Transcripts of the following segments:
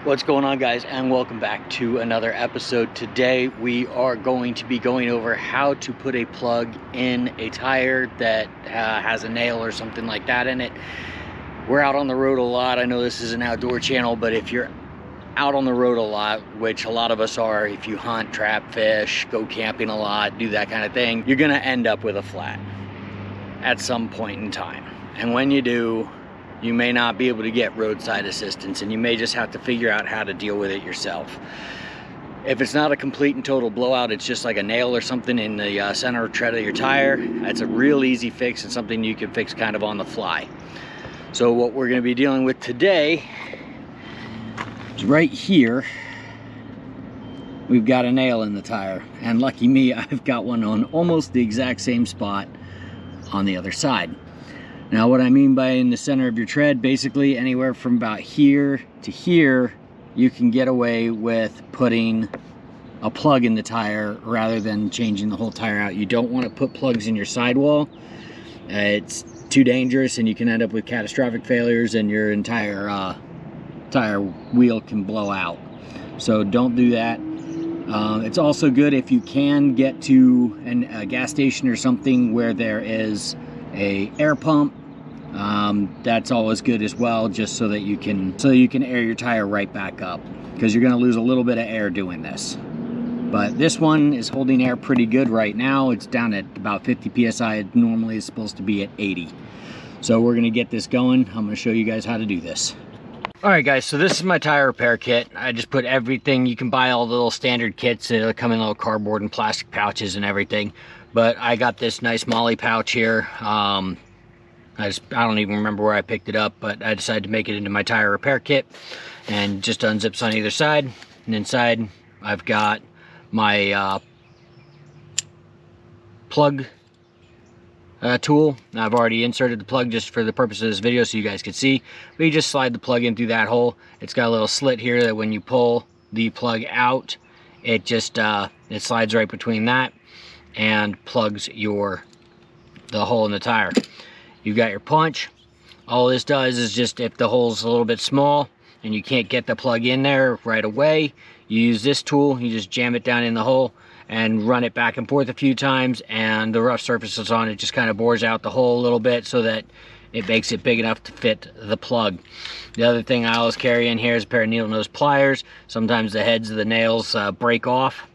What's going on, guys, and welcome back to another episode. Today we are going to be going over how to put a plug in a tire that has a nail or something like that in it. We're out on the road a lot. I know this is an outdoor channel, but if you're out on the road a lot, which a lot of us are, if you hunt, trap, fish, go camping a lot, do that kind of thing, you're gonna end up with a flat at some point in time. And when you do, you may not be able to get roadside assistance, and you may just have to figure out how to deal with it yourself. If it's not a complete and total blowout, it's just like a nail or something in the center tread of your tire, that's a real easy fix and something you can fix kind of on the fly. So what we're going to be dealing with today is right here. We've got a nail in the tire, and lucky me, I've got one on almost the exact same spot on the other side. Now, what I mean by in the center of your tread, basically anywhere from about here to here, you can get away with putting a plug in the tire rather than changing the whole tire out. You don't want to put plugs in your sidewall. It's too dangerous, and you can end up with catastrophic failures, and your entire tire wheel can blow out. So don't do that. It's also good if you can get to a gas station or something where there is a air pump. That's always good as well, just so that you can air your tire right back up, because you're going to lose a little bit of air doing this. But this one is holding air pretty good right now. It's down at about 50 psi. It normally is supposed to be at 80. So we're going to get this going. I'm going to show you guys how to do this. Alright guys, so this is my tire repair kit. I just put everything. You can buy all the little standard kits that come in little cardboard and plastic pouches and everything. But I got this nice Molly pouch here. I don't even remember where I picked it up, but I decided to make it into my tire repair kit, and just unzips on either side. And inside I've got my plug tool. I've already inserted the plug just for the purpose of this video so you guys can see. But you just slide the plug in through that hole. It's got a little slit here that when you pull the plug out, it just it slides right between that and plugs the hole in the tire. You've got your punch. All this does is just, if the hole's a little bit small and you can't get the plug in there right away, you use this tool. You just jam it down in the hole and run it back and forth a few times, and the rough surfaces on it just kind of bores out the hole a little bit so that it makes it big enough to fit the plug. The other thing I always carry in here is a pair of needle nose pliers. Sometimes the heads of the nails break off,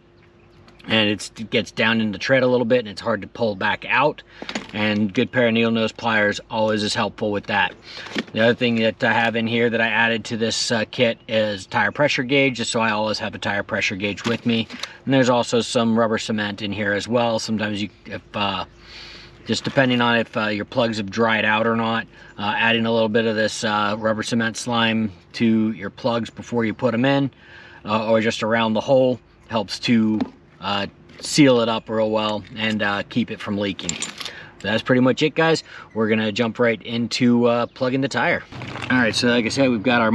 and it gets down in the tread a little bit, and it's hard to pull back out, and good pair of needle nose pliers always is helpful with that. The other thing that I have in here that I added to this kit is tire pressure gauge, just so I always have a tire pressure gauge with me. And there's also some rubber cement in here as well. Sometimes just depending on if your plugs have dried out or not, adding a little bit of this rubber cement slime to your plugs before you put them in, or just around the hole, helps to seal it up real well and keep it from leaking. That's pretty much it, guys. We're gonna jump right into plugging the tire. All right, so like I said, we've got our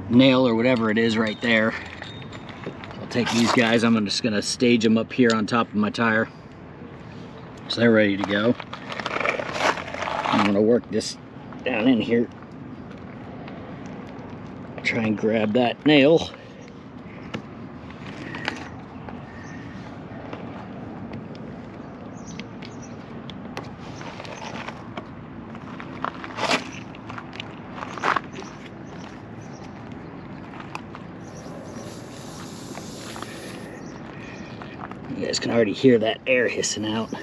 nail or whatever it is right there. I'll take these guys. I'm just gonna stage them up here on top of my tire, so they're ready to go. I'm gonna work this down in here. Try and grab that nail. You guys can already hear that air hissing out. There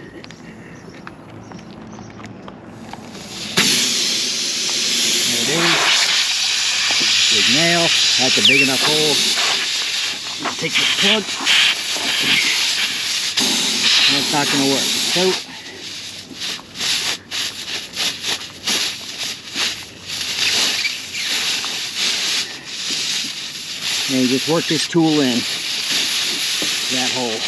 it is. Big nail. That's a big enough hole. Take the plug. That's not going to work. So, now you just work this tool in that hole.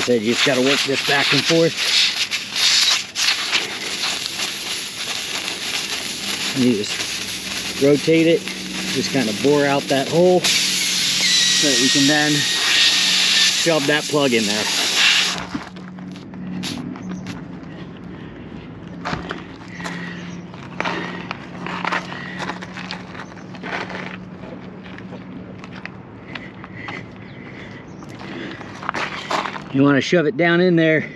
said, you just got to work this back and forth. And you just rotate it, just kind of bore out that hole so that you can then shove that plug in there. You want to shove it down in there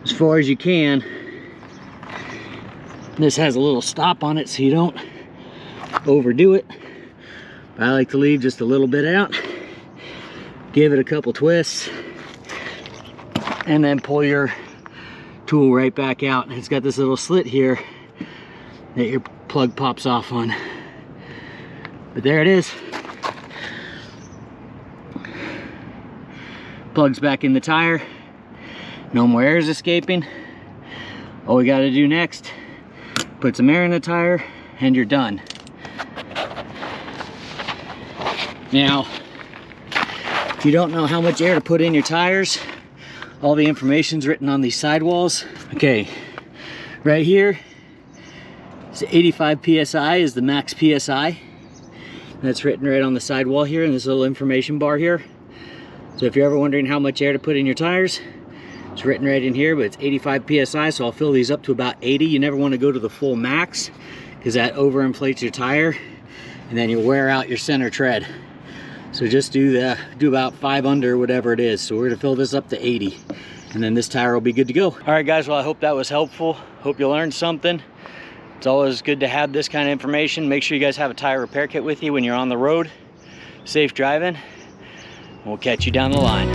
as far as you can. This has a little stop on it so you don't overdo it. But I like to leave just a little bit out. Give it a couple twists and then pull your tool right back out. And it's got this little slit here that your plug pops off on. But there it is. Plugs back in the tire. No more air is escaping. All we got to do next, put some air in the tire and you're done. Now, if you don't know how much air to put in your tires, all the information's written on these sidewalls. Okay, right here, it's 85 PSI is the max PSI. That's written right on the sidewall here in this little information bar here. So if you're ever wondering how much air to put in your tires, it's written right in here, but it's 85 PSI, so I'll fill these up to about 80. You never want to go to the full max because that overinflates your tire and then you'll wear out your center tread. So just do about 5 under, whatever it is. So we're gonna fill this up to 80 and then this tire will be good to go. All right guys, well I hope that was helpful. Hope you learned something. It's always good to have this kind of information. Make sure you guys have a tire repair kit with you when you're on the road. Safe driving. We'll catch you down the line.